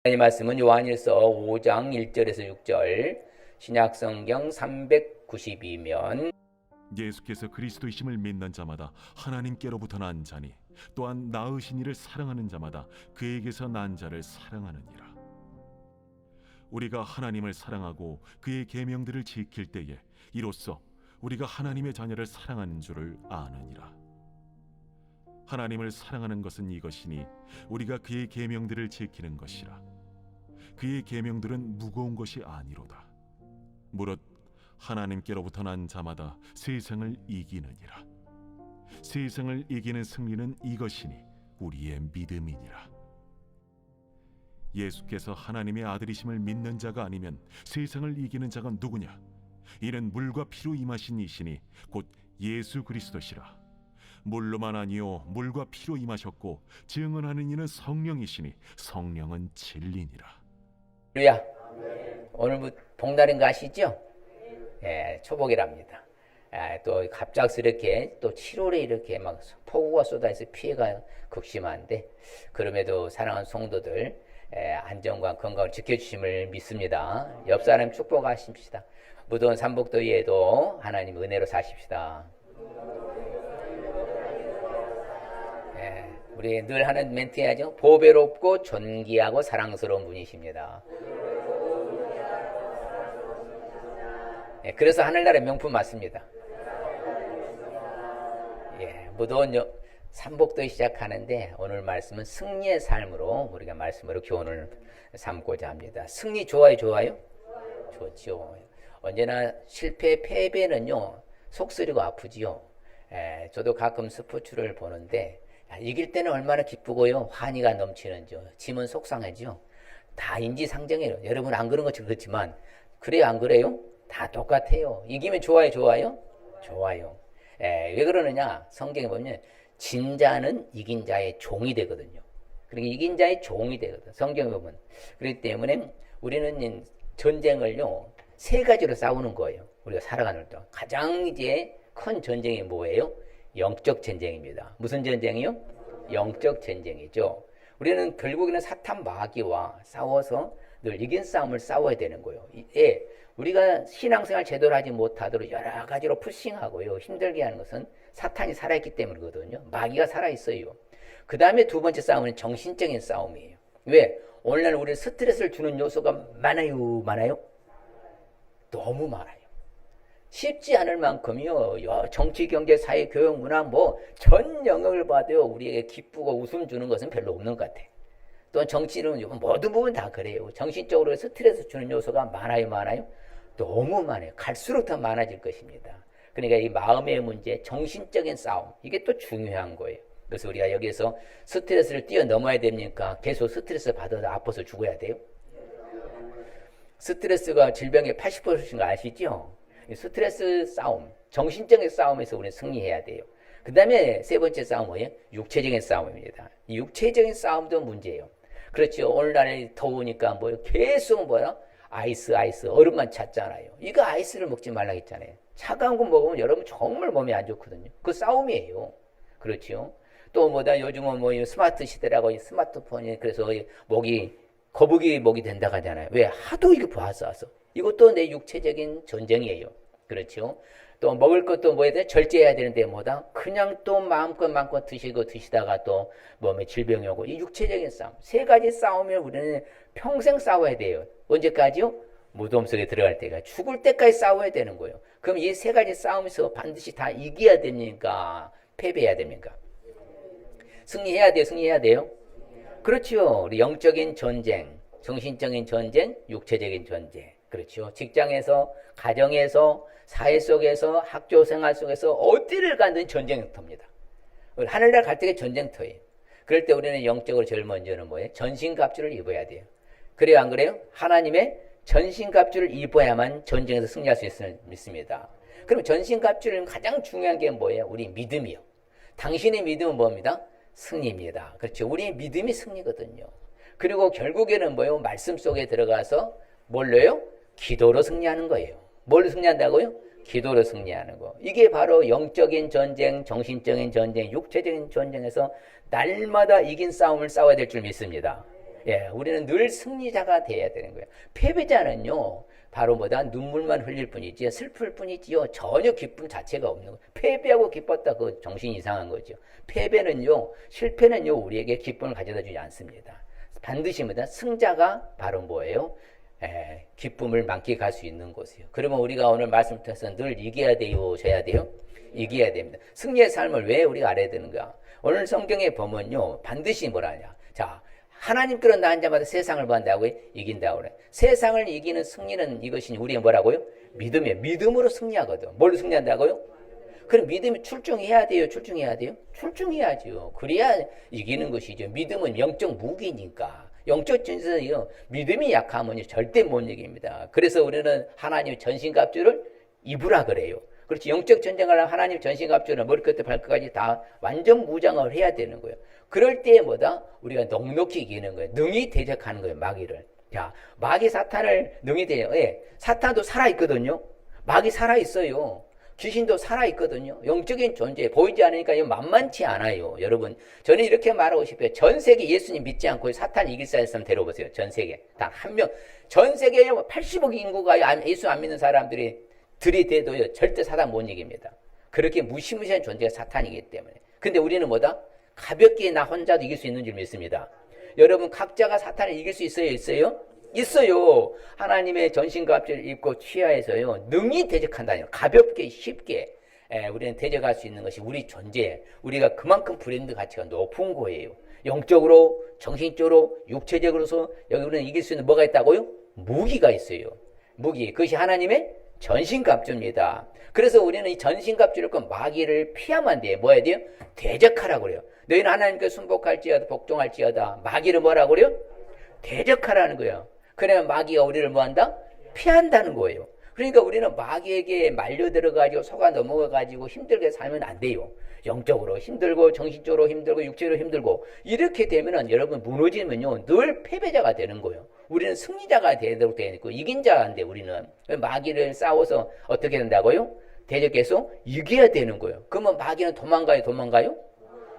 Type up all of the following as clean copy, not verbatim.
이 말씀은 요한일서 5장 1절에서 6절, 신약성경 392면 예수께서 그리스도이심을 믿는 자마다 하나님께로부터 난 자니 또한 낳으신 이를 사랑하는 자마다 그에게서 난 자를 사랑하느니라. 우리가 하나님을 사랑하고 그의 계명들을 지킬 때에 이로써 우리가 하나님의 자녀를 사랑하는 줄을 아느니라. 하나님을 사랑하는 것은 이것이니 우리가 그의 계명들을 지키는 것이라. 그의 계명들은 무거운 것이 아니로다. 무릇 하나님께로부터 난 자마다 세상을 이기느니라. 세상을 이기는 승리는 이것이니 우리의 믿음이니라. 예수께서 하나님의 아들이심을 믿는 자가 아니면 세상을 이기는 자가 누구냐? 이는 물과 피로 임하신 이시니 곧 예수 그리스도시라. 물로만 아니요 물과 피로 임하셨고 증언하는 이는 성령이시니 성령은 진리니라. 할렐루야. 오늘 복날인 거 아시죠? 예, 초복이랍니다. 또 갑작스럽게 또 7월에 이렇게 막 폭우가 쏟아져서 피해가 극심한데, 그럼에도 사랑하는 성도들 안전과 건강을 지켜주심을 믿습니다. 옆 사람 축복하십시다. 무더운 삼복더위에도 하나님 은혜로 사십시다. 우리 늘 하는 멘트 해야죠. 보배롭고 존귀하고 사랑스러운 분이십니다. 그래서 하늘나라의 명품 맞습니다. 무더운 삼복도 시작하는데 오늘 말씀은 승리의 삶으로 우리가 말씀으로 교훈을 삼고자 합니다. 승리 좋아요, 좋아요? 좋죠. 언제나 실패, 패배는요 속쓰리고 아프지요. 저도 가끔 스포츠를 보는데 이길 때는 얼마나 기쁘고요 환희가 넘치는지요. 지면 속상하지요. 다 인지상정이에요. 여러분 안 그런 것처럼 그렇지만 그래요, 안 그래요? 다 똑같아요. 이기면 좋아요, 좋아요? 좋아요. 왜 그러느냐? 성경에 보면 진자는 이긴 자의 종이 되거든요. 그러니까 이긴 자의 종이 되거든. 성경에 보면. 그렇기 때문에 우리는 전쟁을요 세 가지로 싸우는 거예요. 우리가 살아가는 동안 가장 이제 큰 전쟁이 뭐예요? 영적 전쟁입니다. 무슨 전쟁이요? 영적 전쟁이죠. 우리는 결국에는 사탄 마귀와 싸워서 늘 이긴 싸움을 싸워야 되는 거예요. 우리가 신앙생활 제대로 하지 못하도록 여러 가지로 푸싱하고요 힘들게 하는 것은 사탄이 살아있기 때문이거든요. 마귀가 살아있어요. 그 다음에 두 번째 싸움은 정신적인 싸움이에요. 왜? 오늘날 우리 스트레스를 주는 요소가 많아요, 많아요? 너무 많아요. 쉽지 않을 만큼이요 정치, 경제, 사회, 교육, 문화 전 영역을 봐도요 우리에게 기쁘고 웃음 주는 것은 별로 없는 것 같아요. 또 정치는 모든 부분 다 그래요. 정신적으로 스트레스 주는 요소가 많아요, 많아요? 너무 많아요. 갈수록 더 많아질 것입니다. 그러니까 이 마음의 문제, 정신적인 싸움, 이게 또 중요한 거예요. 그래서 우리가 여기서 스트레스를 뛰어넘어야 됩니까? 계속 스트레스 받아서 아파서 죽어야 돼요? 스트레스가 질병의 80%인 거 아시죠? 스트레스 싸움, 정신적인 싸움에서 우리는 승리해야 돼요. 그 다음에 세 번째 싸움은 뭐예요? 육체적인 싸움입니다. 이 육체적인 싸움도 문제예요. 그렇죠. 오늘날에 더우니까 계속 아이스 얼음만 찾잖아요. 이거 아이스를 먹지 말라 했잖아요. 차가운 거 먹으면 여러분 정말 몸이 안 좋거든요. 그 싸움이에요. 그렇죠. 또 요즘은 스마트 시대라고 스마트폰이 그래서 거북이 목이 된다고 하잖아요. 왜? 하도 이거 봐서 이것도 내 육체적인 전쟁이에요. 그렇죠. 또 먹을 것도 절제해야 되는데 그냥 또 마음껏 드시다가 또 몸에 질병이 오고, 이 육체적인 싸움 세 가지 싸움을 우리는 평생 싸워야 돼요. 언제까지요? 무덤 속에 들어갈 때가 죽을 때까지 싸워야 되는 거예요. 그럼 이 세 가지 싸움에서 반드시 다 이겨야 됩니까? 패배해야 됩니까? 승리해야 돼요, 승리해야 돼요? 그렇죠. 우리 영적인 전쟁, 정신적인 전쟁, 육체적인 전쟁. 그렇죠. 직장에서, 가정에서, 사회 속에서, 학교 생활 속에서 어디를 가든 전쟁터입니다. 하늘날 갈 때가 전쟁터예요. 그럴 때 우리는 영적으로 제일 먼저는 뭐예요? 전신갑주를 입어야 돼요. 그래요, 안 그래요? 하나님의 전신갑주를 입어야만 전쟁에서 승리할 수 있음을 믿습니다. 그럼 전신갑주는 가장 중요한 게 뭐예요? 우리 믿음이요. 당신의 믿음은 뭡니다? 승리입니다. 그렇죠. 우리의 믿음이 승리거든요. 그리고 결국에는 뭐예요? 말씀 속에 들어가서 뭘로요? 기도로 승리하는 거예요. 뭘로 승리한다고요? 기도로 승리하는 거. 이게 바로 영적인 전쟁, 정신적인 전쟁, 육체적인 전쟁에서 날마다 이긴 싸움을 싸워야 될 줄 믿습니다. 예, 우리는 늘 승리자가 돼야 되는 거예요. 패배자는요, 바로 뭐다? 눈물만 흘릴 뿐이지, 슬플 뿐이지요. 전혀 기쁨 자체가 없는 거예요. 패배하고 기뻤다, 그 정신이 이상한 거죠. 패배는요, 실패는요, 우리에게 기쁨을 가져다 주지 않습니다. 반드시 뭐다? 승자가 바로 뭐예요? 기쁨을 만끽할 수 있는 곳이에요. 그러면 우리가 오늘 말씀 통해서 늘 이겨야 돼요, 져야 돼요? 이겨야 됩니다. 승리의 삶을 왜 우리가 알아야 되는가? 오늘 성경에 보면요, 반드시 뭐라냐? 자, 하나님께로 나은 자마다 세상을 뭐 한다고요? 이긴다고 그래. 세상을 이기는 승리는 이것이 우리의 뭐라고요? 믿음이에요. 믿음으로 승리하거든. 뭘로 승리한다고요? 그럼 믿음이 출중해야 돼요? 출중해야 돼요? 출중해야죠. 그래야 이기는 것이죠. 믿음은 영적 무기니까. 영적 전쟁에서 믿음이 약하면 절대 못 이깁니다. 그래서 우리는 하나님의 전신갑주를 입으라 그래요. 그렇지. 영적 전쟁을 하면 하나님 전신갑주는 머리끝부터 발끝까지 다 완전 무장을 해야 되는 거예요. 그럴 때 뭐다? 우리가 넉넉히 이기는 거예요. 능히 대적하는 거예요. 마귀를. 자, 마귀 사탄을 능히 대적. 예, 사탄도 살아있거든요. 마귀 살아있어요. 귀신도 살아있거든요. 영적인 존재 보이지 않으니까 만만치 않아요. 여러분, 저는 이렇게 말하고 싶어요. 전 세계 예수님 믿지 않고 사탄 이길 사람 데려보세요. 전 세계 단 한 명. 전 세계에 80억 인구가 예수 안 믿는 사람들이 들이대도요, 절대 사탄 못 이깁니다. 그렇게 무시무시한 존재가 사탄이기 때문에. 근데 우리는 뭐다? 가볍게 나 혼자도 이길 수 있는 줄 믿습니다. 여러분, 각자가 사탄을 이길 수 있어요? 있어요? 있어요. 하나님의 전신갑주를 입고 취하에서요, 능히 대적한다요. 가볍게 쉽게 우리는 대적할 수 있는 것이 우리 존재. 우리가 그만큼 브랜드 가치가 높은 거예요. 영적으로, 정신적으로, 육체적으로서 여기 우리는 이길 수 있는 뭐가 있다고요? 무기가 있어요. 무기. 그것이 하나님의 전신갑주입니다. 그래서 우리는 이 전신갑주를 그 마귀를 피하면 돼요. 뭐 해야 돼요? 대적하라고 그래요. 너희는 하나님께 순복할지어다 복종할지어다. 마귀를 뭐라고 그래요? 대적하라는 거예요. 그러면 마귀가 우리를 뭐한다? 피한다는 거예요. 그러니까 우리는 마귀에게 말려들어가지고 속아 넘어가가지고 힘들게 살면 안 돼요. 영적으로 힘들고 정신적으로 힘들고 육체로 힘들고 이렇게 되면은 여러분 무너지면요 늘 패배자가 되는 거예요. 우리는 승리자가 되도록 되어 있고 이긴 자인데 우리는 마귀를 싸워서 어떻게 된다고요? 대적해서 이겨야 되는 거예요. 그러면 마귀는 도망가요?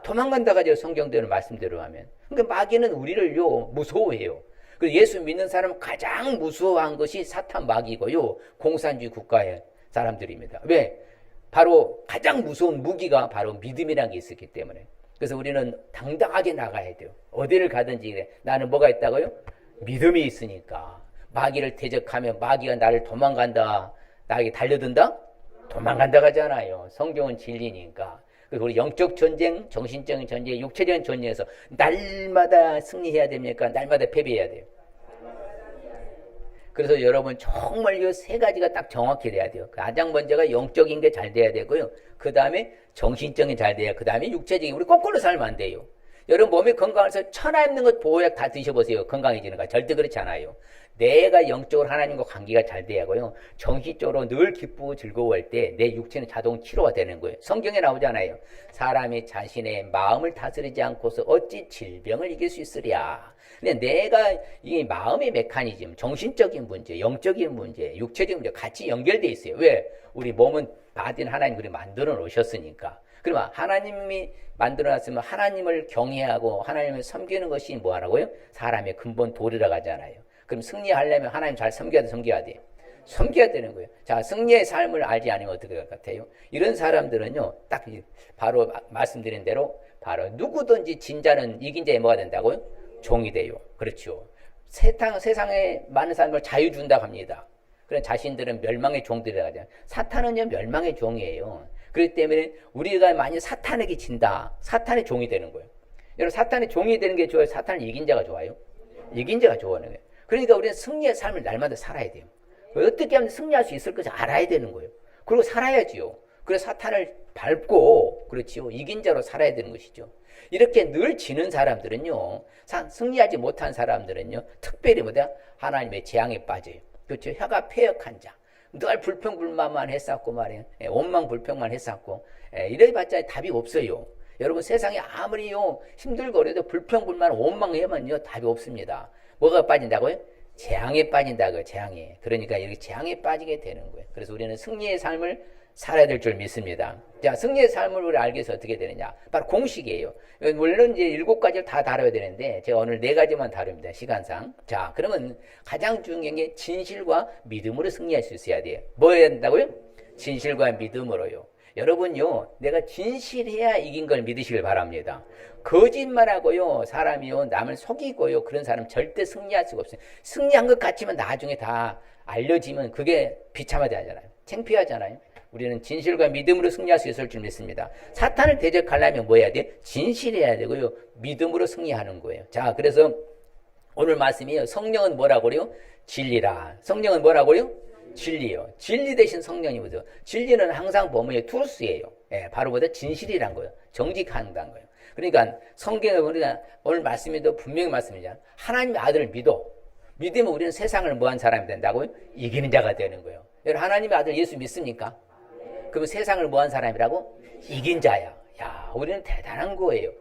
도망간다 가지고 성경대로 말씀대로 하면. 그러니까 마귀는 우리를요 무서워해요. 그래서 예수 믿는 사람은 가장 무서워한 것이 사탄 마귀고요. 공산주의 국가의 사람들입니다. 왜? 바로 가장 무서운 무기가 바로 믿음이라는 게 있었기 때문에. 그래서 우리는 당당하게 나가야 돼요. 어디를 가든지 그래. 나는 뭐가 있다고요? 믿음이 있으니까. 마귀를 대적하면 마귀가 나를 도망간다. 나에게 달려든다? 도망간다 가잖아요. 성경은 진리니까. 그리고 우리 영적 전쟁, 정신적인 전쟁, 육체적인 전쟁에서 날마다 승리해야 됩니까? 날마다 패배해야 돼요. 그래서 여러분 정말 이 세 가지가 딱 정확히 돼야 돼요. 가장 먼저가 영적인 게 잘 돼야 되고요. 그 다음에 정신적인 잘 돼야, 그 다음에 육체적인. 우리 거꾸로 살면 안 돼요. 여러분 몸이 건강해서 천하 있는 것 보호약 다 드셔보세요. 건강해지는 거 절대 그렇지 않아요. 내가 영적으로 하나님과 관계가 잘 돼야 하고요. 정신적으로 늘 기쁘고 즐거워할 때 내 육체는 자동 치료가 되는 거예요. 성경에 나오잖아요. 사람이 자신의 마음을 다스리지 않고서 어찌 질병을 이길 수 있으랴. 근데 내가 이 마음의 메커니즘, 정신적인 문제, 영적인 문제, 육체적인 문제 같이 연결돼 있어요. 왜? 우리 몸은 받은 하나님 그리 만들어 놓으셨으니까. 그러면 하나님이 만들어놨으면 하나님을 경외하고 하나님을 섬기는 것이 뭐 하라고요? 사람의 근본 도리라고 하잖아요. 그럼 승리하려면 하나님 잘 섬겨야 돼. 섬겨야 되는 거예요. 자, 승리의 삶을 알지 않으면 어떻게 될 것 같아요? 이런 사람들은요, 딱 바로 말씀드린 대로 바로 누구든지 진자는 이긴 자의 뭐가 된다고요? 종이 돼요. 그렇죠. 세상에 많은 사람을 자유 준다고 합니다. 그런 자신들은 멸망의 종들이라고 하잖아요. 사탄은요, 멸망의 종이에요. 그렇기 때문에 우리가 만약 사탄에게 진다, 사탄의 종이 되는 거예요. 여러분, 사탄의 종이 되는 게 좋아요? 사탄을 이긴 자가 좋아요? 이긴 자가 좋아하는 거예요. 그러니까 우리는 승리의 삶을 날마다 살아야 돼요. 어떻게 하면 승리할 수 있을 것을 알아야 되는 거예요. 그리고 살아야지요. 그래서 사탄을 밟고, 그렇지요. 이긴 자로 살아야 되는 것이죠. 이렇게 늘 지는 사람들은요, 승리하지 못한 사람들은요, 특별히 뭐다? 하나님의 재앙에 빠져요. 그렇죠. 혀가 패역한 자. 늘 불평불만만 했었고 말이에요. 원망 불평만 했었고 이래봤자 답이 없어요. 여러분 세상에 아무리요 힘들고 그래도 불평불만 원망하면요 답이 없습니다. 뭐가 빠진다고요? 재앙에 빠진다고요. 재앙에. 그러니까 이렇게 재앙에 빠지게 되는 거예요. 그래서 우리는 승리의 삶을 살아야 될 줄 믿습니다. 자, 승리의 삶을 우리 알기 위해서 어떻게 되느냐? 바로 공식이에요. 물론 이제 7가지를 다 다뤄야 되는데 제가 오늘 4가지만 다룹니다. 시간상. 자, 그러면 가장 중요한 게 진실과 믿음으로 승리할 수 있어야 돼요. 뭐 해야 된다고요? 진실과 믿음으로요. 여러분요, 내가 진실해야 이긴 걸 믿으시길 바랍니다. 거짓말하고요, 사람이요, 남을 속이고요, 그런 사람 절대 승리할 수가 없어요. 승리한 것 같지만 나중에 다 알려지면 그게 비참하다잖아요. 창피하잖아요. 우리는 진실과 믿음으로 승리할 수 있을 줄 믿습니다. 사탄을 대적하려면 뭐 해야 돼? 진실해야 되고요, 믿음으로 승리하는 거예요. 자, 그래서 오늘 말씀이요, 성령은 뭐라고 그래요? 진리라. 성령은 뭐라고 그래요? 진리요. 진리 대신 성령이 뭐죠? 진리는 항상 뭐예요? 투르스예요. 예, 바로 뭐다? 진실이란 거예요. 정직한다는 거예요. 그러니까 성경에 우리가 오늘 말씀에도 분명히 말씀이잖아요. 하나님의 아들을 믿어. 믿으면 우리는 세상을 뭐한 사람이 된다고요? 이기는 자가 되는 거예요. 여러분, 하나님의 아들 예수 믿습니까? 그러면 세상을 뭐한 사람이라고? 이긴 자야. 야, 우리는 대단한 거예요.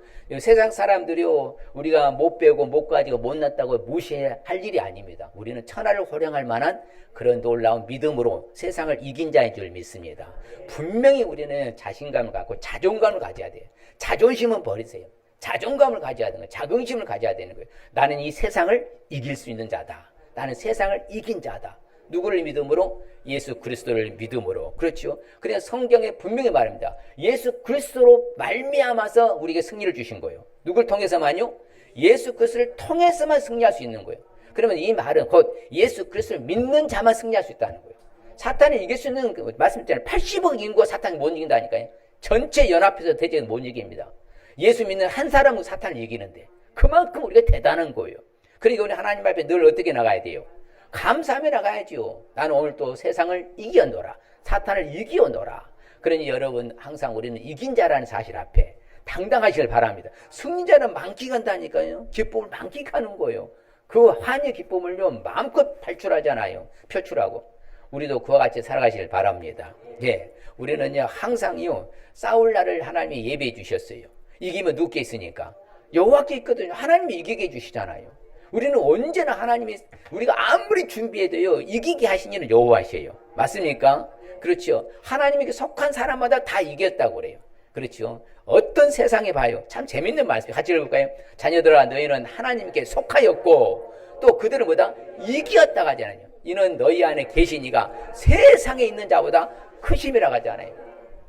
세상 사람들이요, 우리가 못 배우고 못 가지고 못났다고 무시할 일이 아닙니다. 우리는 천하를 호령할 만한 그런 놀라운 믿음으로 세상을 이긴 자인 줄 믿습니다. 분명히 우리는 자신감을 갖고 자존감을 가져야 돼요. 자존심은 버리세요. 자존감을 가져야 되는 거예요. 자긍심을 가져야 되는 거예요. 나는 이 세상을 이길 수 있는 자다. 나는 세상을 이긴 자다. 누구를 믿음으로? 예수 그리스도를 믿음으로. 그렇죠? 그래서 성경에 분명히 말합니다. 예수 그리스도로 말미암아서 우리에게 승리를 주신 거예요. 누굴 통해서만요? 예수 그리스도를 통해서만 승리할 수 있는 거예요. 그러면 이 말은 곧 예수 그리스도를 믿는 자만 승리할 수 있다는 거예요. 사탄을 이길 수 있는, 말씀드렸잖아요. 80억 인구가 사탄이 못 이긴다니까요. 전체 연합해서 대적은 못 이깁니다. 예수 믿는 한 사람은 사탄을 이기는데 그만큼 우리가 대단한 거예요. 그러니까 우리 하나님 앞에 늘 어떻게 나가야 돼요? 감사하며 나가야죠. 나는 오늘 또 세상을 이겨노라. 사탄을 이겨노라. 그러니 여러분, 항상 우리는 이긴 자라는 사실 앞에 당당하시길 바랍니다. 승리자는 만끽한다니까요. 기쁨을 만끽하는 거예요. 그 환희 기쁨을요, 마음껏 발출하잖아요. 표출하고. 우리도 그와 같이 살아가시길 바랍니다. 예. 우리는요, 항상요, 싸울 날을 하나님이 예배해 주셨어요. 이기면 누구께 있으니까? 여호와께 있거든요. 하나님이 이기게 해주시잖아요. 우리는 언제나 하나님이, 우리가 아무리 준비해도요, 이기게 하신 이는 여호와시에요. 맞습니까? 그렇죠. 하나님에게 속한 사람마다 다 이겼다고 그래요. 그렇죠. 어떤 세상에 봐요. 참 재밌는 말씀. 같이 읽어볼까요? 자녀들아, 너희는 하나님께 속하였고, 또 그들은 뭐다? 이기었다고 하잖아요. 이는 너희 안에 계시니가 세상에 있는 자보다 크심이라고 하잖아요.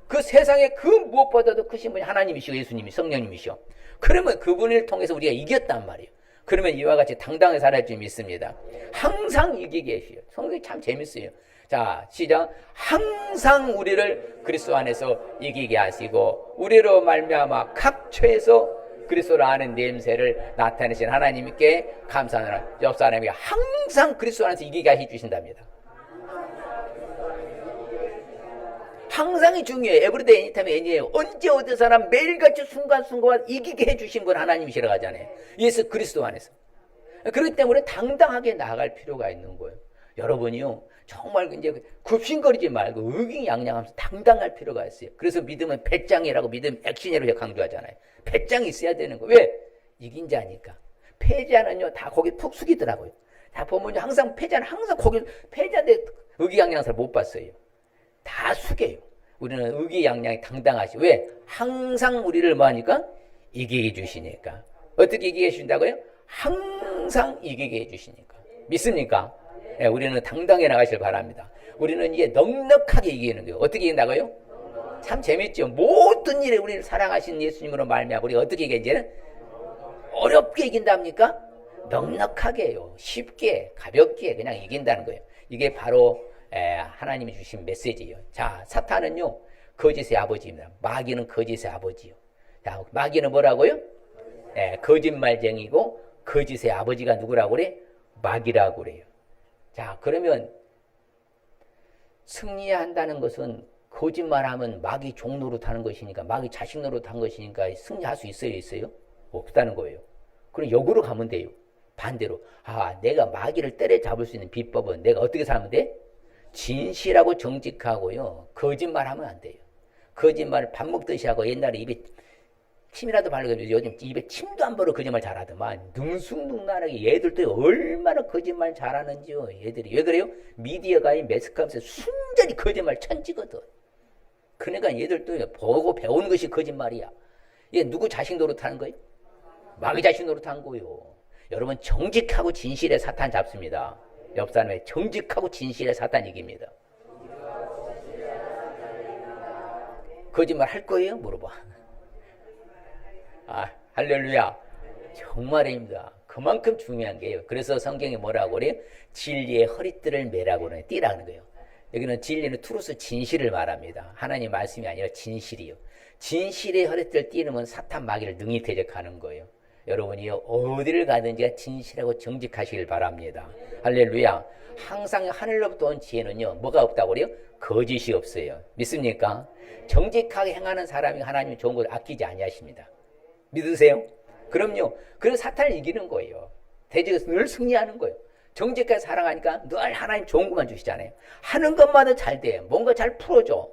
그 세상에 그 무엇보다도 크신 분이 하나님이시고 예수님이 성령님이시오. 그러면 그분을 통해서 우리가 이겼단 말이에요. 그러면 이와 같이 당당히 살아야 줄 믿습니다. 항상 이기게 해주세요. 성경이 참 재밌어요. 자, 시작. 항상 우리를 그리스도 안에서 이기게 하시고 우리로 말미암아 각처에서 그리스도를 아는 냄새를 나타내신 하나님께 감사하노라. 옆 사람에게 항상 그리스도 안에서 이기게 해주신답니다. 항상이 중요해요. 에브리데이 애니타임이 애니에요. 언제 어디서나 매일같이 순간순간 이기게 해주신 분 하나님이시라고 하잖아요. 예수 그리스도 안에서. 그렇기 때문에 당당하게 나아갈 필요가 있는 거예요. 여러분이요, 정말 이제 굽신거리지 말고 의기양양하면서 당당할 필요가 있어요. 그래서 믿음은 배짱이라고, 믿음 액션이라고 강조하잖아요. 배짱이 있어야 되는 거예요. 왜? 이긴 자니까. 패자는요, 다 거기 푹 숙이더라고요. 다 보면 항상 패자는 항상 거기, 패자인데 의기양양을 못 봤어요. 다 숙여요. 우리는 의기양양이 당당하시. 왜? 항상 우리를 뭐하니까? 이기게 해주시니까. 어떻게 이기게 해주신다고요? 항상 이기게 해주시니까. 믿습니까? 네, 우리는 당당히 나가시길 바랍니다. 우리는 이게 넉넉하게 이기는 거예요. 어떻게 이긴다고요? 참 재밌죠. 모든 일에 우리를 사랑하신 예수님으로 말미암아 우리가 어떻게 이기는지는 어렵게 이긴답니까? 넉넉하게요. 쉽게, 가볍게 그냥 이긴다는 거예요. 이게 바로 하나님이 주신 메시지예요. 자, 사탄은요, 거짓의 아버지입니다. 마귀는 거짓의 아버지요. 자, 마귀는 뭐라고요? 거짓말쟁이고 거짓의 아버지가 누구라고 그래? 마귀라고 그래요. 자, 그러면 승리한다는 것은 거짓말하면 마귀 종 노릇하는 것이니까, 마귀 자식 노릇한 것이니까 승리할 수 있어요, 있어요? 없다는 거예요. 그럼 역으로 가면 돼요. 반대로. 아, 내가 마귀를 때려잡을 수 있는 비법은 내가 어떻게 살면 돼? 진실하고 정직하고요. 거짓말하면 안 돼요. 거짓말을 밥 먹듯이 하고 옛날에 입에 침이라도 바르고 요즘 입에 침도 안 바르고 거짓말 잘하더만 능숙능란하게 얘들도 얼마나 거짓말 잘하는지요. 얘들이 왜 그래요? 미디어가 매스컴에서 순전히 거짓말 천지거든. 그러니까 얘들도 보고 배우는 것이 거짓말이야. 얘 누구 자식 노릇하는 거예요? 마귀 자식 노릇한 거요. 여러분 정직하고 진실의 사탄 잡습니다. 옆 사람의 정직하고 진실의 사탄 이깁니다. 거짓말 할 거예요? 물어봐. 아, 할렐루야. 정말입니다. 그만큼 중요한 게요. 그래서 성경에 뭐라고 그래요? 진리의 허리띠를 매라고 그래요. 띠라는 거예요. 여기는 진리는 투루스 진실을 말합니다. 하나님 말씀이 아니라 진실이요. 진실의 허리띠를 띠는 사탄 마귀를 능히 대적하는 거예요. 여러분이요 어디를 가든지 진실하고 정직하시길 바랍니다. 할렐루야. 항상 하늘로부터 온 지혜는요 뭐가 없다고 그래요? 거짓이 없어요. 믿습니까? 정직하게 행하는 사람이 하나님이 좋은 걸 아끼지 아니하십니다. 믿으세요? 그럼요. 그래서 사탄을 이기는 거예요. 대적에서 늘 승리하는 거예요. 정직하게 살아가니까 늘 하나님 좋은 것만 주시잖아요. 하는 것마다 잘 돼. 뭔가 잘 풀어줘.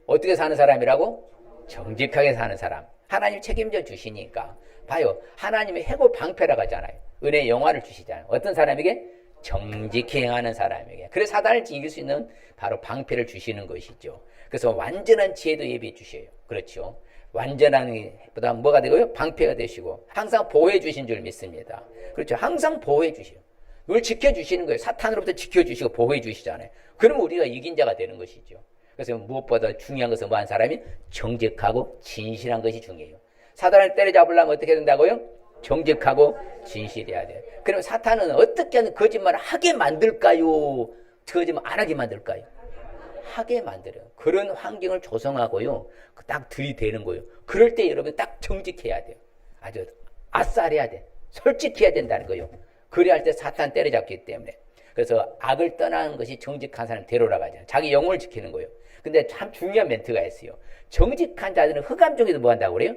어떻게 사는 사람이라고? 정직하게 사는 사람. 하나님 책임져 주시니까. 봐요. 하나님의 해고 방패라고 하잖아요. 은혜의 영화를 주시잖아요. 어떤 사람에게? 정직히 행하는 사람에게. 그래서 사단을 이길 수 있는 바로 방패를 주시는 것이죠. 그래서 완전한 지혜도 예비해 주셔요. 그렇죠. 완전한 보다 뭐가 되고요? 방패가 되시고 항상 보호해 주신 줄 믿습니다. 그렇죠. 항상 보호해 주셔요. 늘 지켜주시는 거예요. 사탄으로부터 지켜주시고 보호해 주시잖아요. 그러면 우리가 이긴 자가 되는 것이죠. 그래서 무엇보다 중요한 것은 뭐한 사람이 정직하고 진실한 것이 중요해요. 사단을 때려잡으려면 어떻게 된다고요? 정직하고 진실해야 돼요. 그러면 사탄은 어떻게 하는 거짓말을 하게 만들까요? 거짓말 안 하게 만들까요? 하게 만들어요. 그런 환경을 조성하고요. 딱 들이대는 거예요. 그럴 때 여러분 딱 정직해야 돼요. 아주 아싸리해야 돼. 솔직해야 된다는 거예요. 그래야 할 때 사탄 때려잡기 때문에. 그래서 악을 떠나는 것이 정직한 사람 대로라고 하잖아요. 자기 영혼을 지키는 거예요. 근데 참 중요한 멘트가 있어요. 정직한 자들은 흑암 중에도 뭐 한다고 그래요?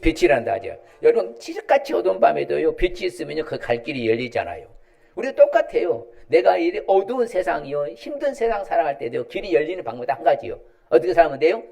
빛이 난다 하죠. 여러분 칠흑같이 어두운 밤에도요 빛이 있으면요 그 갈 길이 열리잖아요. 우리도 똑같아요. 내가 이 어두운 세상이요 힘든 세상 살아갈 때도 길이 열리는 방법은 한 가지요. 어떻게 살면 돼요?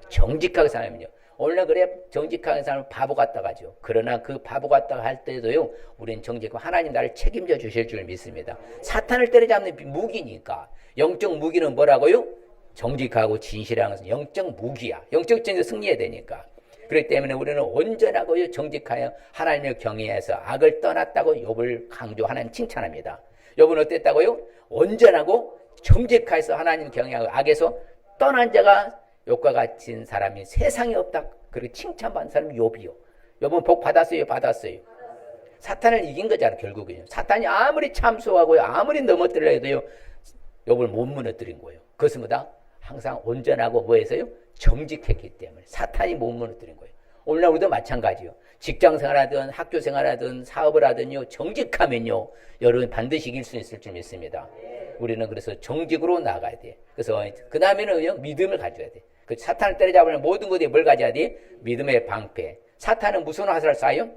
정직하게 살면요. 오늘 그래 정직하게 살면 바보 같다 가죠. 그러나 그 바보 같다 할 때도요 우리는 정직하고 하나님 나를 책임져 주실 줄 믿습니다. 사탄을 때려잡는 무기니까. 영적 무기는 뭐라고요? 정직하고 진실한 것은 영적 무기야. 영적 전쟁에 승리해야 되니까. 그렇기 때문에 우리는 온전하고 정직하여 하나님을 경외해서 악을 떠났다고 욥을 강조 하나님 칭찬합니다. 욥은 어땠다고요? 온전하고 정직해서 하나님 경외하고 악에서 떠난 자가 욥과 같은 사람이 세상에 없다. 그리고 칭찬받는 사람이 욥이요. 욥은 복 받았어요? 받았어요? 사탄을 이긴 거잖아요. 결국은요. 사탄이 아무리 참소하고요. 아무리 넘어뜨려 해도요. 욥을 못 무너뜨린 거예요. 그것은 뭐다? 항상 온전하고 뭐해서요? 정직했기 때문에 사탄이 못 무너뜨린 거예요. 오늘날 우리도 마찬가지요. 직장생활하든 학교생활하든 사업을 하든요. 정직하면요. 여러분 반드시 이길 수 있을 줄 믿습니다. 우리는 그래서 정직으로 나가야 돼. 그래서 그 다음에는 믿음을 가져야 돼. 그 사탄을 때려잡으려면 모든 것에 뭘 가져야 돼? 믿음의 방패. 사탄은 무슨 화살을 쏴요?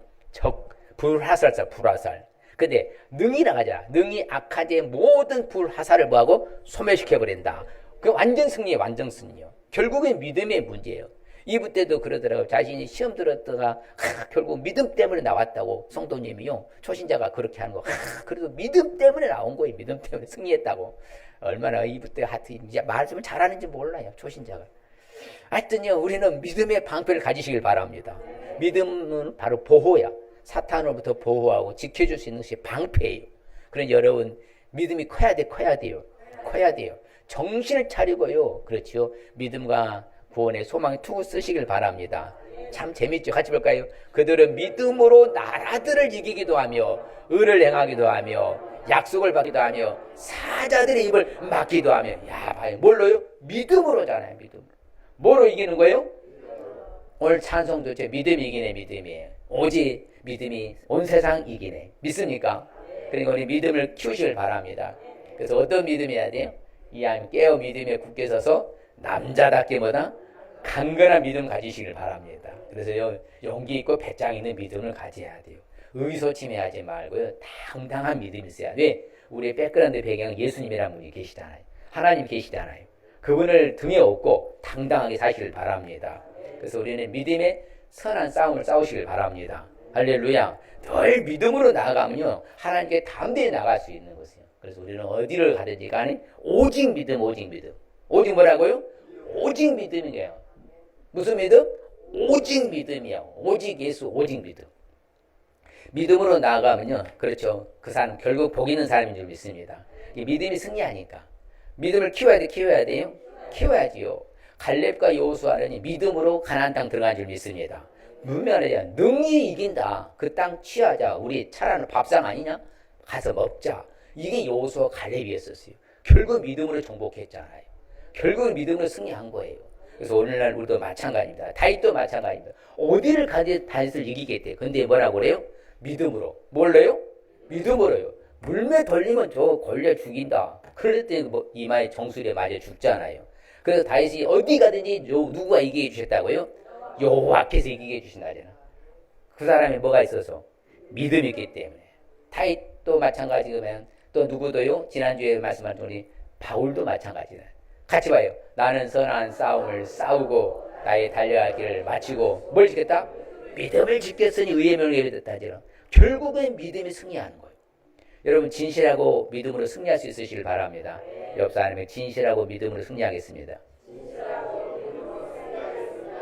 불화살 쏴, 불화살. 근데 능히 나가자. 능히 악하지의 모든 불화살을 뭐하고? 소멸시켜버린다. 그 완전 승리예요. 완전 승리요. 결국엔 믿음의 문제예요. 이브 때도 그러더라고요. 자신이 시험 들었다가 결국 믿음 때문에 나왔다고 성도님이요. 초신자가 그렇게 하는 거. 그래도 믿음 때문에 나온 거예요. 믿음 때문에 승리했다고. 얼마나 이브 때 하여튼 이제 말씀을 잘하는지 몰라요. 초신자가. 하여튼요. 우리는 믿음의 방패를 가지시길 바랍니다. 믿음은 바로 보호야. 사탄으로부터 보호하고 지켜줄 수 있는 것이 방패예요. 그러니 여러분 믿음이 커야 돼. 커야 돼요. 커야 돼요. 정신을 차리고요. 그렇죠. 믿음과 구원의 소망의 투구 쓰시길 바랍니다. 참 재밌죠. 같이 볼까요? 그들은 믿음으로 나라들을 이기기도 하며 의를 행하기도 하며 약속을 받기도 하며 사자들의 입을 막기도 하며. 야, 봐요. 뭘로요? 믿음으로잖아요. 믿음. 뭐로 이기는 거예요? 오늘 찬송도 제 믿음이 이기네. 믿음이에요. 오직 믿음이 온 세상 이기네. 믿습니까? 그러니까 우리 믿음을 키우시길 바랍니다. 그래서 어떤 믿음이어야 돼요? 이 하나님 깨어 믿음에 굳게 서서 남자답게 뭐다? 강건한 믿음 가지시길 바랍니다. 그래서 용기 있고 배짱 있는 믿음을 가져야 돼요. 의소침해하지 말고요. 당당한 믿음이 있어야 돼. 왜? 우리의 백그라운드 배경은 예수님이라는 분이 계시잖아요. 하나님 계시잖아요. 그분을 등에 업고 당당하게 사시길 바랍니다. 그래서 우리는 믿음의 선한 싸움을 싸우시길 바랍니다. 할렐루야. 늘 믿음으로 나아가면요. 하나님께 담대히 나갈 수 있는 것이에요. 그래서 우리는 어디를 가든지 간에 오직 믿음, 오직 믿음. 오직 뭐라고요? 오직 믿음이에요. 무슨 믿음? 오직 믿음이야. 오직 예수, 오직 믿음. 믿음으로 나아가면요. 그렇죠. 그 사람 결국 복 있는 사람인 줄 믿습니다. 이 믿음이 승리하니까. 믿음을 키워야 돼, 키워야 돼요? 키워야지요. 갈렙과 여호수아는 믿음으로 가나안 땅 들어간 줄 믿습니다. 문면에 능히 이긴다. 그 땅 취하자. 우리 차라는 밥상 아니냐? 가서 먹자. 이게 여호수아 갈렙이었었어요. 결국 믿음으로 정복했잖아요. 결국 믿음으로 승리한 거예요. 그래서 오늘날 우리도 마찬가지입니다. 다윗도 마찬가지입니다. 어디를 가든 다윗을 이기겠대. 근데 뭐라고 그래요? 믿음으로. 뭘로요? 믿음으로요. 물매 돌리면 저 걸려 죽인다. 그럴 때 뭐 이마에 정수리에 맞아 죽잖아요. 그래서 다윗이 어디 가든지 누구가 이기게 해주셨다고요? 여호와께서 이기게 해주신다잖아. 그 사람이 뭐가 있어서? 믿음이 있기 때문에. 다윗도 마찬가지면 또 누구도요? 지난주에 말씀한 우리 바울도 마찬가지다. 같이 봐요. 나는 선한 싸움을 싸우고 나의 달려갈 길을 마치고 뭘 지켰다? 믿음을 지켰으니 의의 명예를 얻었다. 결국은 믿음이 승리하는 거예요. 여러분 진실하고 믿음으로 승리할 수 있으시길 바랍니다. 옆 사람에게 진실하고 믿음으로 승리하겠습니다.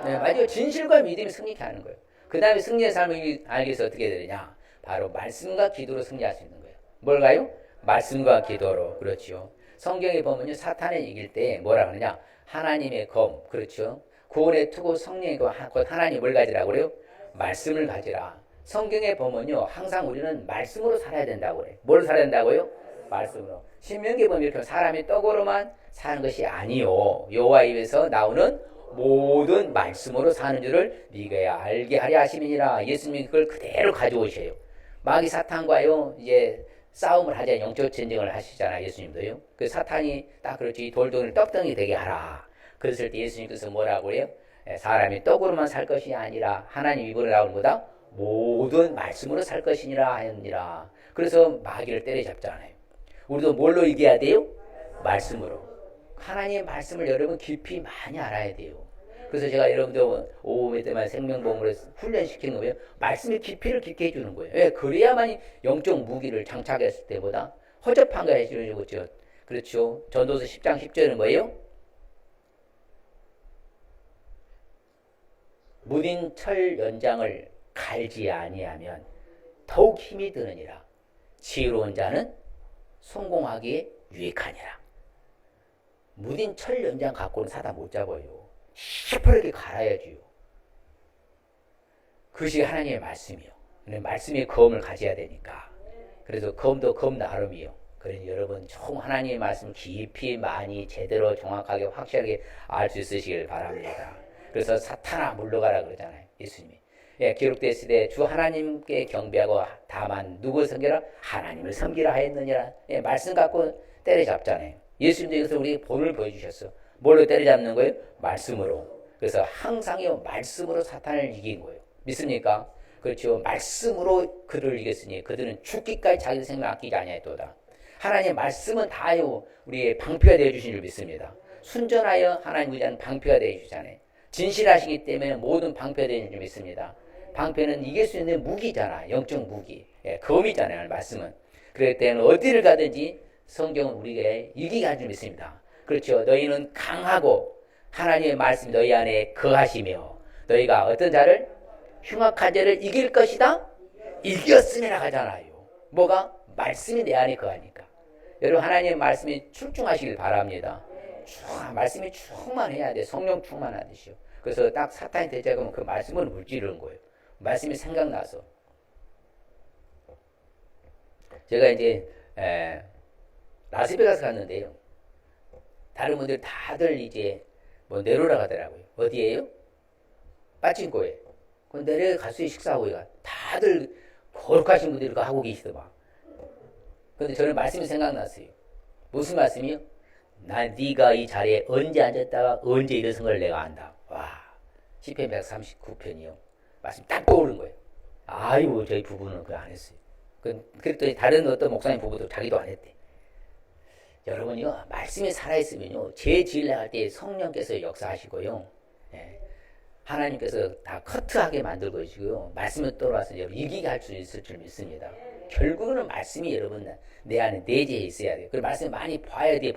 네, 맞아요. 진실과 믿음이 승리케 하는 거예요. 그 다음에 승리의 삶을 알기 위해서 어떻게 되느냐? 바로 말씀과 기도로 승리할 수 있는 거예요. 뭘까요? 말씀과 기도로. 그렇죠. 성경에 보면요, 사탄을 이길 때 뭐라 그러냐? 하나님의 검, 그렇죠. 구원의 투구 성령의 곧 하나님 뭘 가지라고 그래요? 말씀을 가지라. 성경에 보면요, 항상 우리는 말씀으로 살아야 된다고 그래요. 뭘 살아야 된다고요? 말씀으로. 신명기에 보면 이렇게 사람이 떡으로만 사는 것이 아니요. 여호와 입에서 나오는 모든 말씀으로 사는 줄을 네가 알게 하려 하심이니라. 예수님이 그걸 그대로 가져오셔요. 마귀 사탄과요, 이제 싸움을 하자 영적 전쟁을 하시잖아요. 예수님도요. 그 사탄이 딱 그렇지 돌덩이를 떡덩이 되게 하라. 그랬을 때 예수님께서 뭐라고 해요? 사람이 떡으로만 살 것이 아니라 하나님 입으로 나오는 거다. 모든 말씀으로 살 것이니라 하였니라. 그래서 마귀를 때려잡잖아요. 우리도 뭘로 이겨야 돼요? 말씀으로. 하나님의 말씀을 여러분 깊이 많이 알아야 돼요. 그래서 제가 여러분들 오후에 때만 생명봉으로 훈련시키는 거예요. 말씀의 깊이를 깊게 해주는 거예요. 왜? 그래야만 영적 무기를 장착했을 때보다 허접한 거 해주는 거죠. 그렇죠. 전도서 10장 10절은 뭐예요? 무딘 철 연장을 갈지 아니하면 더욱 힘이 드느니라. 지혜로운 자는 성공하기에 유익하니라. 무딘 철 연장 갖고는 사다 못 잡아요. 시퍼렇게 갈아야지요. 그것이 하나님의 말씀이요. 말씀의 검을 가져야 되니까. 그래서 검도 검 나름이요. 그러니 여러분 총 하나님의 말씀 깊이 많이 제대로 정확하게 확실하게 알 수 있으시길 바랍니다. 그래서 사탄아 물러가라 그러잖아요. 예수님이. 예, 기록되어 있으되 주 하나님께 경배하고 다만 누구를 섬기라? 하나님을 섬기라 하였느니라. 예, 말씀 갖고 때려잡잖아요. 예수님도 여기서 우리 본을 보여주셨어. 뭘로 때려잡는 거예요? 말씀으로. 그래서 항상요 말씀으로 사탄을 이긴 거예요. 믿습니까? 그렇죠. 말씀으로 그를 이겼으니 그들은 죽기까지 자기 생명 아끼지 아니하였도다. 하나님의 말씀은 다요 우리의 방패가 되어주신 줄 믿습니다. 순전하여 하나님 의지하는 방패가 되어주잖아요. 진실하시기 때문에 모든 방패가 되어주신 줄 믿습니다. 방패는 이길 수 있는 무기잖아. 영적 무기. 예, 검이잖아요. 말씀은. 그렇기 때문에 어디를 가든지 성경은 우리에게 이기게 할 줄 믿습니다. 그렇죠. 너희는 강하고 하나님의 말씀 너희 안에 거하시며 너희가 어떤 자를? 흉악한 자를 이길 것이다? 이겼음이라 하잖아요. 뭐가? 말씀이 내 안에 거하니까. 여러분 하나님의 말씀이 출중하시길 바랍니다. 말씀이 충만해야 돼. 성령 충만하듯이요. 그래서 딱 사탄이 대적하면 그 말씀을 물찌르는 거예요. 말씀이 생각나서. 제가 이제 라스베가스 갔는데요. 다른 분들 다들 이제 뭐 내려라 가더라고요. 어디에요? 빠친코에. 그 내려가서 식사하고 다들 거룩하신 분들이 하고 계시더만. 근데 저는 말씀이 생각났어요. 무슨 말씀이요? 난 네가 이 자리에 언제 앉았다가 언제 일어선 걸 내가 안다. 와, 시편 139편이요. 말씀 딱 떠오른 거예요. 아이고 저희 부부는 그거 안 했어요. 그랬더니 다른 어떤 목사님 부부도 자기도 안 했대. 여러분이요 말씀이 살아있으면요 죄 지으려 할 때 성령께서 역사하시고요. 예, 하나님께서 다 커트하게 만들고 계시고요. 말씀을 떠나서 이기게 할 수 있을 줄 믿습니다. 결국은 말씀이 여러분 내 안에 내재해 있어야 돼요. 그 말씀 많이 봐야 돼요.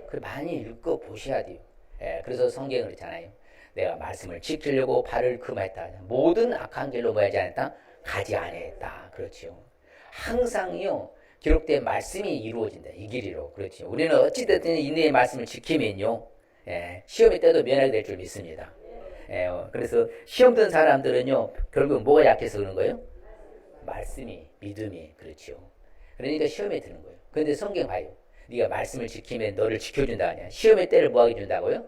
그 많이 읽고 보셔야 돼요. 예, 그래서 성경을 그렇잖아요. 내가 말씀을 지키려고 발을 금했다. 모든 악한 길로 뭐하지 않았다? 가지 아니했다. 그렇지요. 항상요 기록된 말씀이 이루어진다. 이 길이로. 그렇죠. 우리는 어찌됐든 인내의 말씀을 지키면요 시험의 때도 면하게 될 줄 믿습니다. 그래서 시험 든 사람들은요 결국 뭐가 약해서 그런 거예요? 말씀이, 믿음이. 그렇죠. 그러니까 시험에 드는 거예요. 그런데 성경 봐요. 네가 말씀을 지키면 너를 지켜준다 아니야. 시험의 때를 뭐하게 준다고요?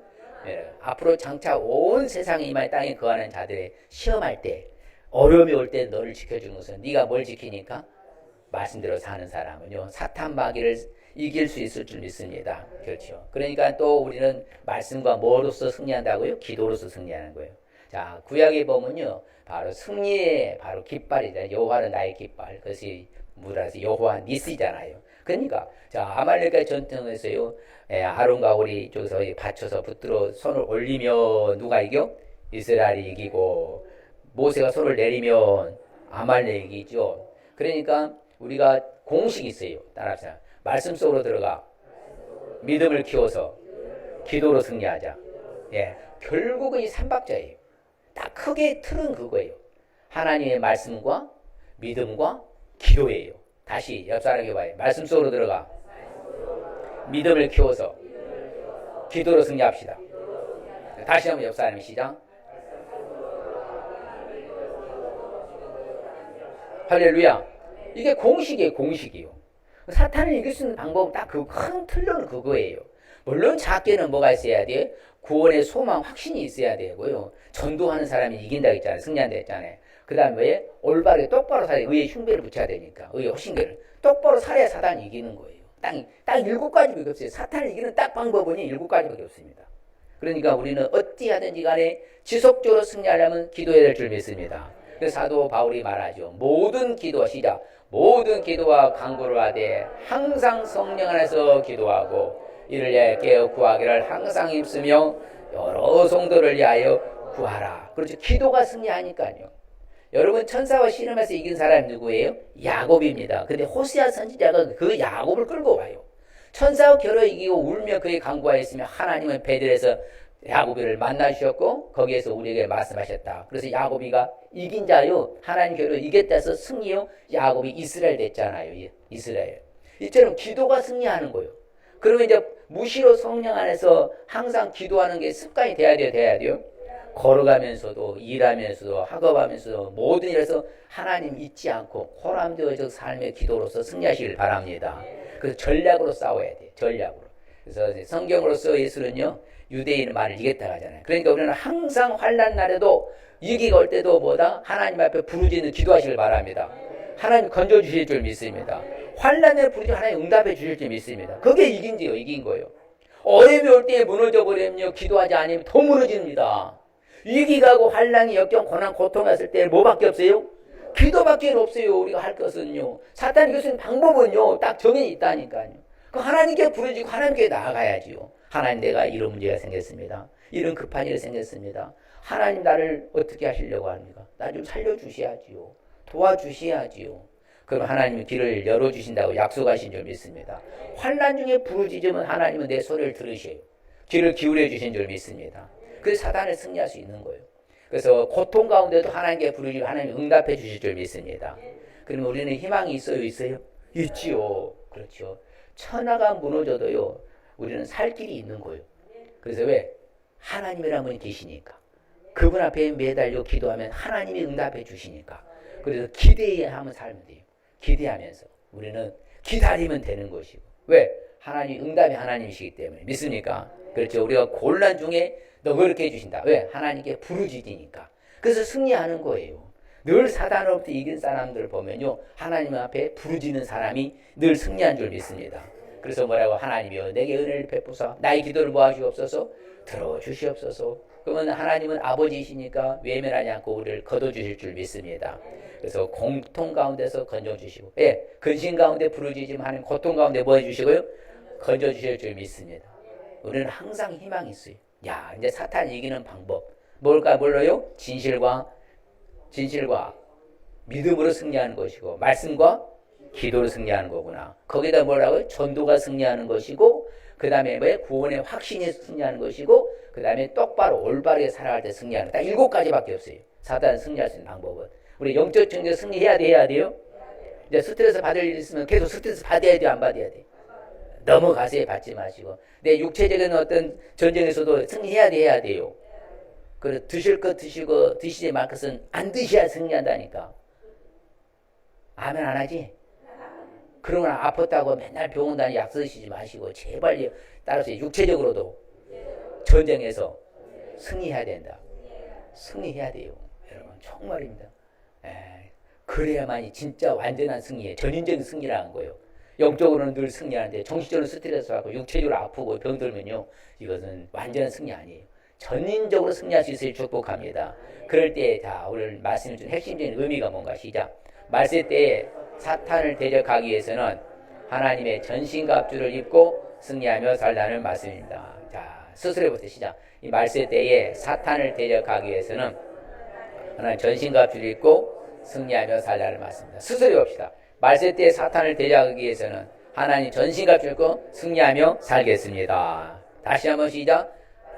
앞으로 장차 온 세상에 이마에 땅에 거하는 자들의 시험할 때 어려움이 올 때 너를 지켜주는 것은 네가 뭘 지키니까? 말씀대로 사는 사람은요 사탄 마귀를 이길 수 있을 줄 믿습니다. 그렇죠. 그러니까 또 우리는 말씀과 뭐로서 승리한다고요? 기도로서 승리하는 거예요. 자, 구약에 보면요 바로 승리의 바로 깃발이다. 여호와는 나의 깃발. 그것이 뭐라서 여호와 니스잖아요. 그러니까 자 아말렉과의 전쟁에서요 아론과 우리 쪽에서 받쳐서 붙들어 손을 올리면 누가 이겨? 이스라엘이 이기고 모세가 손을 내리면 아말렉이 이기죠. 그러니까 우리가 공식이 있어요. 따라합시다. 말씀 속으로 들어가 믿음을 키워서 기도로 승리하자. 결국은 이 삼박자예요. 딱 크게 틀은 그거예요. 하나님의 말씀과 믿음과 기도예요. 다시 옆 사람에게 봐요. 말씀 속으로 들어가 믿음을 키워서 기도로 승리합시다. 다시 한번 옆 사람이 시작. 할렐루야. 이게 공식이에요. 공식이요. 사탄을 이길 수 있는 방법은 딱 그 큰 틀로는 그거예요. 물론 작게는 뭐가 있어야 돼? 구원의 소망, 확신이 있어야 되고요. 전도하는 사람이 이긴다고 했잖아요. 승리한다 했잖아요. 그 다음에 올바르게 똑바로 살아야 의의 흉배를 붙여야 되니까 의의 허신계를 똑바로 살아야 사단이 이기는 거예요. 딱 7가지밖에 없어요. 사탄을 이기는 딱 방법은 7가지밖에 없습니다. 그러니까 우리는 어찌하든지 간에 지속적으로 승리하려면 기도해야 될 줄 믿습니다. 그래서 사도 바울이 말하죠. 모든 기도와 시작. 모든 기도와 간구를 하되 항상 성령 안에서 기도하고 이를 위하여 깨어 구하기를 항상 힘쓰며 여러 성도를 위하여 구하라. 그렇죠. 기도가 승리하니까요. 여러분 천사와 씨름해서 이긴 사람이 누구예요? 야곱입니다. 근데 호세아 선지자가 그 야곱을 끌고 와요. 천사와 겨루 이기고 울며 그의 간구하였으며 하나님은 베들에서 야곱이를 만나주셨고 거기에서 우리에게 말씀하셨다. 그래서 야곱이가 이긴 자요 하나님 겨루 이겼다 해서 승리요 야곱이 이스라엘 됐잖아요. 이스라엘. 이처럼 기도가 승리하는 거예요. 그러면 이제 무시로 성령 안에서 항상 기도하는 게 습관이 돼야 돼요. 걸어가면서도 일하면서도 학업하면서도 모든 일에서 하나님 잊지 않고 호람되어져 삶의 기도로서 승리하시길 바랍니다. 그래서 전략으로 싸워야 돼요. 전략으로. 그래서 성경으로서 예수는요 유대인의 말을 이겼다고 하잖아요. 그러니까 우리는 항상 환난 날에도 위기가 올 때도 뭐다? 하나님 앞에 부르짖는 기도하시길 바랍니다. 하나님 건져주실 줄 믿습니다. 환난에 부르짖으면 하나님 응답해 주실 줄 믿습니다. 그게 이긴 거예요. 어려움이 올 때 무너져 버리면요 기도하지 않으면 더 무너집니다. 위기가고 환난이 역경 고난 고통했을 때 뭐밖에 없어요? 기도밖에 없어요. 우리가 할 것은요. 사탄이 교수님 방법은요 딱 정해 있다니까요. 그 하나님께 부르짖고 하나님께 나아가야지요. 하나님 내가 이런 문제가 생겼습니다. 이런 급한 일이 생겼습니다. 하나님 나를 어떻게 하시려고 합니까? 나 좀 살려주셔야지요. 도와주셔야지요. 그럼 하나님이 길을 열어주신다고 약속하신 줄 믿습니다. 환난 중에 부르짖으면 하나님은 내 소리를 들으셔요. 귀를 기울여 주신 줄 믿습니다. 그래서 사단을 승리할 수 있는 거예요. 그래서 고통 가운데도 하나님께 부르짖으면 하나님 응답해 주실 줄 믿습니다. 그러면 우리는 희망이 있어요? 있지요. 그렇죠. 천하가 무너져도요 우리는 살 길이 있는 거예요. 그래서 왜? 하나님이라는 분이 계시니까. 그분 앞에 매달려 기도하면 하나님이 응답해 주시니까. 그래서 기대하면 살면 돼요. 기대하면서 우리는 기다리면 되는 것이고. 왜? 하나님 응답이 하나님이시기 때문에. 믿습니까? 그렇죠. 우리가 곤란 중에 너그럽게 해주신다. 왜? 하나님께 부르짖으니까. 그래서 승리하는 거예요. 늘 사단으로부터 이긴 사람들을 보면요 하나님 앞에 부르짖는 사람이 늘 승리한 줄 믿습니다. 그래서 뭐라고? 하나님이여 내게 은혜를 베푸사 나의 기도를 모아주옵소서 들어주시옵소서. 그러면 하나님은 아버지이시니까 외면하지 않고 우리를 거둬주실 줄 믿습니다. 그래서 공통 가운데서 건져주시고 근심 가운데 부르짖으면 하나님 고통 가운데 뭐 해주시고요? 건져주실 줄 믿습니다. 우리는 항상 희망이 있어요. 야 이제 사탄 이기는 방법 뭘로요? 진실과 믿음으로 승리하는 것이고 말씀과 기도로 승리하는 거구나. 거기다 뭐라고요? 전도가 승리하는 것이고 그 다음에 뭐예요? 구원의 확신이 승리하는 것이고, 그 다음에 똑바로 올바르게 살아갈 때 승리하는 딱 7가지밖에 없어요. 사단 승리할 수 있는 방법은. 우리 영적 전쟁 승리해야 돼, 해야 돼요? 이제 스트레스 받을 일 있으면 계속 스트레스 받아야 돼요, 안 받아야 돼요? 넘어가세요. 받지 마시고. 내 육체적인 어떤 전쟁에서도 승리해야 돼, 해야 돼요? 그래, 드실 것 드시고 드시지 말 것은 안 드셔야 승리한다니까. 아멘 안 하지? 그러면 아팠다고 맨날 병원 다니 약 쓰시지 마시고 제발 따라서 육체적으로도 전쟁에서 승리해야 된다. 승리해야 돼요. 여러분 정말입니다. 그래야만이 진짜 완전한 승리예요. 전인적인 승리라는 거예요. 영적으로는 늘 승리하는데 정신적으로 스트레스 받고 육체적으로 아프고 병들면요, 이것은 완전한 승리 아니에요. 전인적으로 승리할 수 있을 축복합니다. 그럴 때, 자, 오늘 말씀을 준 핵심적인 의미가 뭔가 시작. 말세 때에 사탄을 대적하기 위해서는 하나님의 전신갑주를 입고 승리하며 살라는 말씀입니다. 자, 스스로부터 시작. 이 말세 때에 사탄을 대적하기 위해서는 하나님 전신갑주를 입고 승리하며 살라는 말씀입니다. 스스로 봅시다. 말세 때에 사탄을 대적하기 위해서는 하나님 전신갑주를 입고 승리하며 살겠습니다. 다시 한번 시작.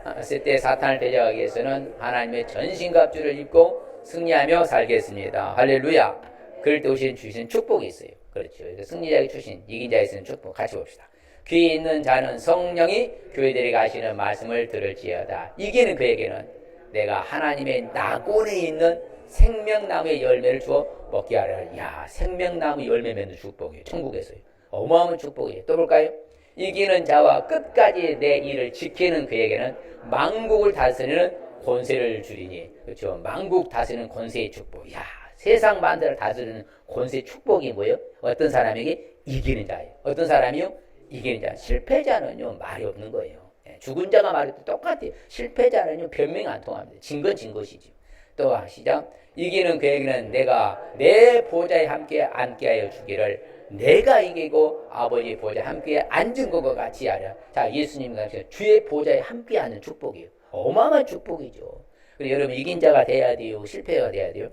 말세 때에 사탄을 대적하기 위해서는 하나님의 전신갑주를 입고 승리하며 살겠습니다. 할렐루야. 그럴 때 주신 축복이 있어요. 그렇죠. 승리자에게 주신 이긴 자에 쓰는 축복 같이 봅시다. 귀에 있는 자는 성령이 교회들에게 하시는 말씀을 들을지어다. 이기는 그에게는 내가 하나님의 낙원에 있는 생명나무의 열매를 주어 먹게 하라. 야, 생명나무 열매 맺는 축복이에요. 천국에서요. 어마어마한 축복이에요. 또 볼까요? 이기는 자와 끝까지 내 일을 지키는 그에게는 만국을 다스리는 권세를 주리니. 그렇죠. 만국 다스리는 권세의 축복. 야, 세상 만들어 다스리는 권세의 축복이 뭐예요? 어떤 사람에게? 이기는 자예요. 어떤 사람이요? 이기는 자. 실패자는요, 말이 없는 거예요. 죽은 자가 말해도 똑같아요. 실패자는요, 변명이 안 통합니다. 진 건 진 것이죠. 또 시작. 이기는 그에게는 내가 내 보좌에 함께 앉게 하여 주기를 내가 이기고 아버지의 보좌에 함께 앉은 것과 같이 하랴. 자, 예수님 같이 주의 보좌에 함께 앉는 축복이에요. 어마어마한 축복이죠. 그리고 여러분 이긴 자가 돼야 돼요? 실패자가 돼야 돼요?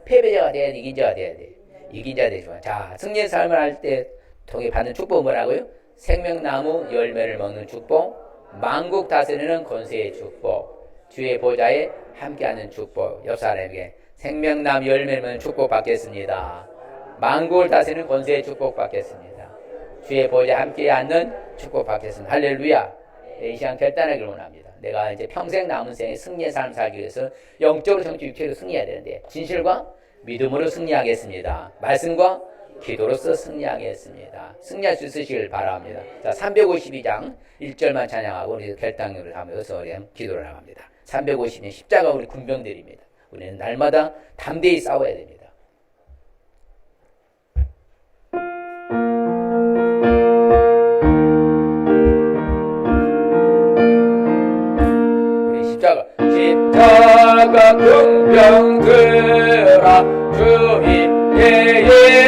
패배자가 돼야 돼? 이긴 자가 돼야 돼? 이긴 자가 되죠. 자, 승리의 삶을 할 때 통해 받는 축복은 뭐라고요? 생명나무 열매를 먹는 축복, 만국 다스리는 권세의 축복, 주의 보좌에 함께하는 축복. 옆 사람에게 생명나무 열매를 먹는 축복 받겠습니다. 만국을 다스리는 권세의 축복 받겠습니다. 주의 보좌에 함께 앉는 축복 받겠습니다. 할렐루야. 이 시간 결단하기를 원합니다. 내가 이제 평생 남은 생에 승리의 삶을 살기 위해서 영적으로 정치 육체로 승리해야 되는데 진실과 믿음으로 승리하겠습니다. 말씀과 기도로서 승리하겠습니다. 승리할 수 있으시길 바랍니다. 자, 352장 1절만 찬양하고 우리 결단을 하면서 기도를 나갑니다. 352년 십자가 우리 군병들입니다. 우리는 날마다 담대히 싸워야 됩니다. 우리 십자가 군병들아 주의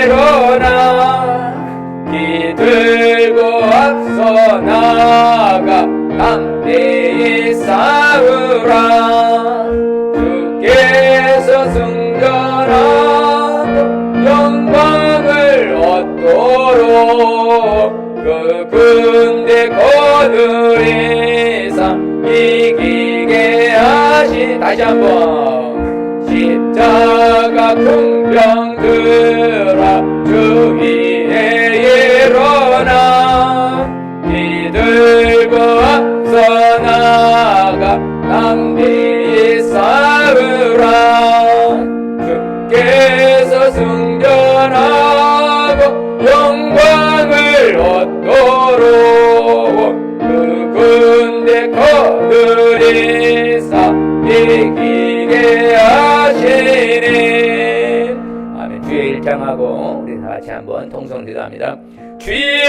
일어나 기들고 앞서 나가 담대히 싸우라. 주께서 승전하고 영광을 얻도록 그 군대 거느리사 이기게 하신. 다시 한번 십자가 군병들아 주 위에 일어나 이들고 앞서 나가 담대히 싸우라. 주께서 승전하고 영광을 얻도록 그 군대 거느리사 이기게 하시니. 아멘. 주의 일장하고 우리 다 같이 한번 통성 기도합니다. 주여,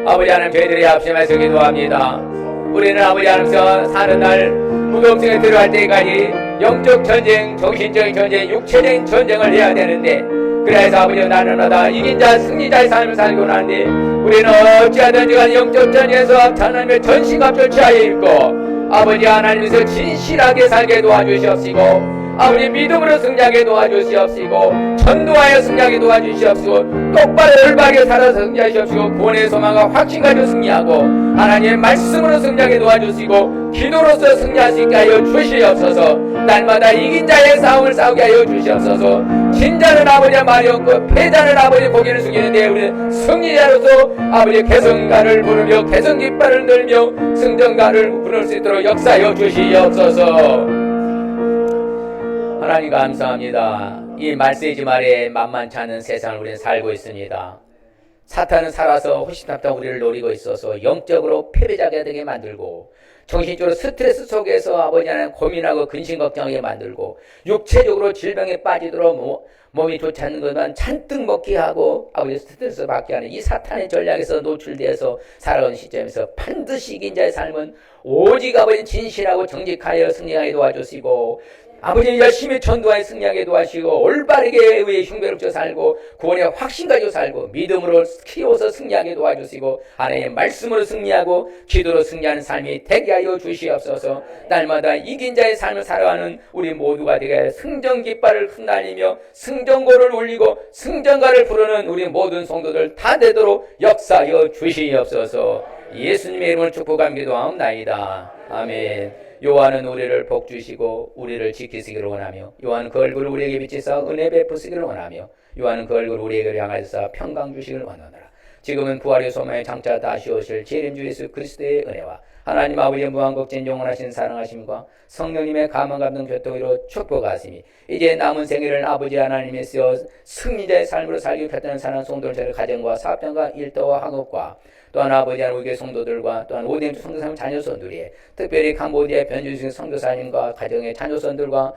아버지 하나님 저희들이 합심해서 기도합니다. 우리는 아버지 하나님께서 사는 날 무덤성에 들어갈 때까지 영적 전쟁, 정신적인 전쟁, 육체적인 전쟁을 해야 되는데, 그래서 아버지 나는 하다 이긴 자 승리자의 삶을 살고 나는데 우리는 어찌하든지 간 영적 전쟁에서 하나님의 전신갑주를 취하여 입고 아버지 하나님께서 진실하게 살게 도와주시옵시고 아버지 믿음으로 승리하게 도와주시옵시고 전도하여 승리하게 도와주시옵시고 똑바로 올바르게 살아서 승리하시옵시고 구원의 소망과 확신 가지고 승리하고 하나님의 말씀으로 승리하게 도와주시고 기도로서 승리할 수 있게 하여 주시옵소서. 날마다 이긴 자의 싸움을 싸우게 하여 주시옵소서. 진자는 아버지의 말이 없고 패자는 아버지 고개를 숙이는데 우리는 승리자로서 아버지 개성가를 부르며 개성 깃발을 들며 승전가를 부를 수 있도록 역사하여 주시옵소서. 하나님 감사합니다. 이 말세지 말에 만만치 않은 세상을 우리는 살고 있습니다. 사탄은 살아서 호시탐탐 우리를 노리고 있어서 영적으로 패배자가 되게 만들고 정신적으로 스트레스 속에서 아버지 하나님 고민하고 근심 걱정하게 만들고 육체적으로 질병에 빠지도록 몸이 좋지 않는 것만 잔뜩 먹게 하고 아버지 스트레스 받게 하는 이 사탄의 전략에서 노출되어서 살아가는 시점에서 반드시 이긴 자의 삶은 오직 아버지 진실하고 정직하여 승리하게 도와주시고 아버지 열심히 전도하여 승리하게 도와주시고 올바르게 의의 흉배롭게 살고 구원의 확신 가지고 살고 믿음으로 키워서 승리하게 도와주시고 하나님의 말씀으로 승리하고 기도로 승리하는 삶이 되게 하여 주시옵소서. 날마다 이긴 자의 삶을 살아가는 우리 모두가 되게 하여 승전 깃발을 흩날리며 승전고를 울리고 승전가를 부르는 우리 모든 성도들 다 되도록 역사하여 주시옵소서. 예수님의 이름을 축복하며 기도하옵나이다. 아멘. 요한은 우리를 복주시고 우리를 지키시기를 원하며 요한은 그 얼굴을 우리에게 비치사 은혜 베푸시기를 원하며 요한은 그 얼굴을 우리에게 향하사 평강 주시기를 원하노라. 지금은 부활의 소망의 장차 다시 오실 재림주 예수 그리스도의 은혜와 하나님 아버지의 무한복진 영원하신 사랑하심과 성령님의 감화 감동 교통으로 축복하시니 이제 남은 생애를 아버지 하나님의 쓰여 승리자의 삶으로 살기 펴드는 사랑 성도들의 가정과 사업장과 일터와 학업과 또한 아버지 하나님 우리 성도들과 또한 오대주 성도사님 자녀손들이 특별히 캄보디아 변주신 성도사님과 가정의 자녀손들과